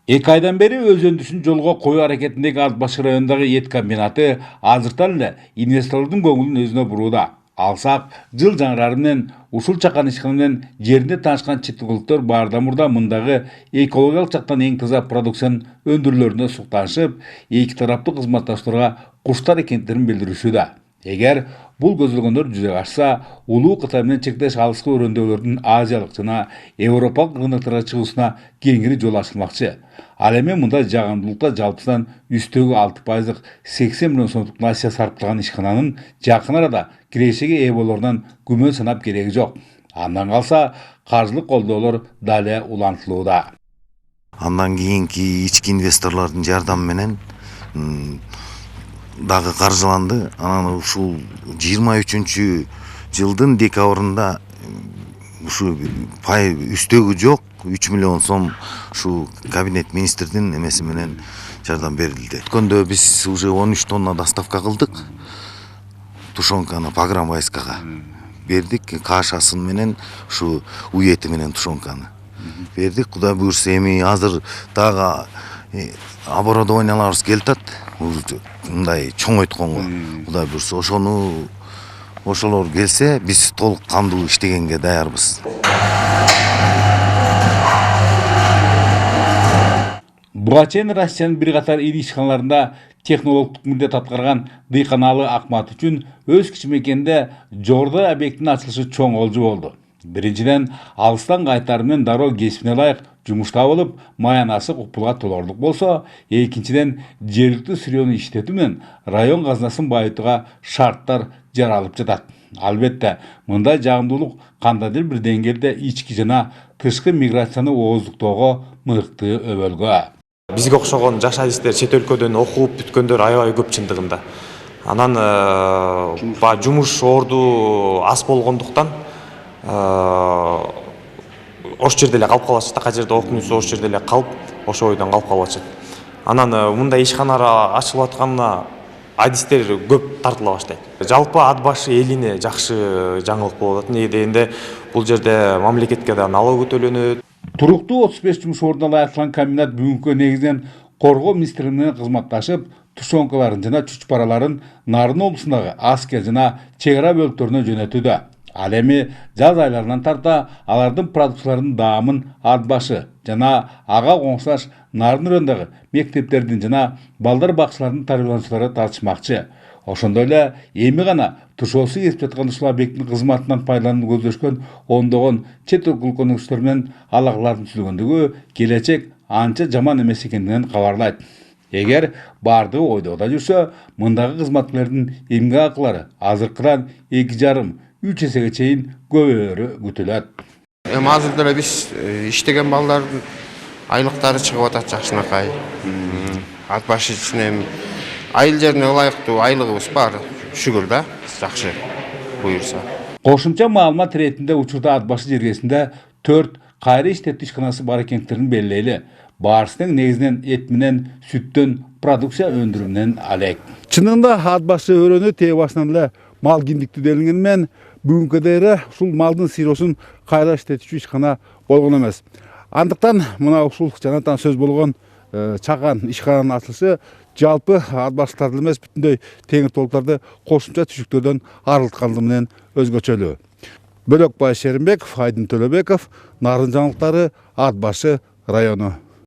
Эки айдан бери өз өндүрүшүн жолго коюу аракетиндеги Ат Башы районундагы эт комбинаты азыртан эле инвесторлордун көңүлүн өзүнө бурууда. Алсак, жыл жаңырары менен ушул чакан ишкана менен жеринде таанышкан чет элдиктер баардан мурда мындагы экологиялык жактан эң таза продукциянын өндүрүлөрүнө суктанышып, эки тараптуу кызматташтарга куштар экендиктерин билдиришүүдө. Эгер бул көзөлгөндөр жүзөгө ашса, улуу Кытай менен чектеш алыскы өрөндөлөрдүн азиялык жана европалык рыноктарга чыгуусуна кеңири жол ачылмакчы. Ал эми мындай жагымдуулукта жалпысынан үстөгү 6% 80 миллион сомдук насия сарпталган ишкананын жакын арада кирешеге ээ болорунан күмөн санап кереги жок. Андан калса, каржылык колдоолор дали улантылууда. Андан кийинки ички инвесторлордун жардамы менен дагы каржыланды. Анан ушул 23-жылдын декабрында ушу пай үстөгү жок 3 миллион сом ушу кабинет министрдин эмеси менен жардам берилди. Өткөндө биз уже 13 тонна доставка кылдык. Тушенканы погранвойскага бердик, кашасын менен ушу уети менен тушенканы бердик. Кудай буюрса эми азыр дагы оборудованияларыбыз келатат. Мындай чоң өткөнгө. Кудай буюрса ошолор келсе, биз толук кандуу иштегенге даярбыз. Буга чейин Россиянын бир катар ири ишканаларында технологдук милдет аткарган Дыйканалы Акмат үчүн өз кичимекенде жогоруда объекттин ачылышы чоң олжу болду. Биринчиден, алыстан кайтары менен дароо кесибине ылайык жумушта болуп, маянасы купулга толорлук болсо, экинчиден, жергиликтүү сырьёну иштетүү менен район казынасын байытууга шарттар жаралып жатат. Албетте, мындай жагымдуулук кандайдыр бир деңгээлде ички жана тышкы миграцияны ооздуктоого мыкты өбөлгө. Бизге окшогон жаш адистер чет өлкөдөн окуп бүткөндөр аябай көп чындыгында. Анан жумуш орду аз болгондуктан ош жерде эле калып калышат. Кай жерде окуйсу ош жерде эле калып, ошо ойдон калып калышат. Анан мындай ишканалар ачылып атканына адистер көп тартыла баштайт. Жалпы Ат Башы элине жакшы жаңылык болуп атат. Эмне дегенде бул жерде мамлекетке да налог төлөнөт. Туруктуу 35 жумуш ордуна ылайыкталган комбинат бүгүнкү негизинен коргоо министрлиги менен кызматташып, тушенкаларын жана чүч параларын Нарын облусундагы аскер жана чек ара бөлүктөрүнө жөнөтүүдө. Ал эми жаз айларынан тарта алардын продукцияларынын даамын Ат Башы жана ага коңшулаш Нарын районундагы мектептердин жана балдар бакчаларынын тарбиялануучулары тартышмакчы. Ошондой эле эми гана тушоосу кесип жаткан ушул объекттин кызматынан пайдаланууну көздөшкөн ондогон чет өлкөлүктөр менен алакалардын түзүлгөндүгү келечек анча жаман эмес экендигин кабарлайт. Эгер бардыгы ойдогуда жүрсө, мындагы кызматкерлердин эмгек акылары азыркыдан 2,5–3 эсеге чейин көбөйөрү күтүлөт. Азыр деле биз иштеген балдардын айлыктары чыгып атат жакшынакай. Ат Башы үчүн айыл жерине ылайыктуу айлыгыбыз бар. Шүгүр да, жакшы буюрса. Кошумча маалымат иретинде учурда Ат Башы жергесинде 4 кайра иштетүү ишканасы бар экендиктерин белгилейли. Баарысынын негизинен эт менен сүттөн продукция өндүрүүнөн алек. Чынында Ат Башы өрөнү тээ башынан эле мал киндиктүү делингени менен бүгүнкү дайра ушул малдын сыйроосун кайра иштетүүчү ишкана болгон эмес. Андыктан мына ушул жанатан сөз болгон чакан ишкананын ачылышы жалпы Ат Баштарды эмес бүтүндөй теңир толуктарды кошумча түшүктөрдөн арылткандыгы менен өзгөчөлүү. Бөлөкбай Шеримбеков, Айдын Төлөбеков, Нарын жаңылыктары, Ат Башы району.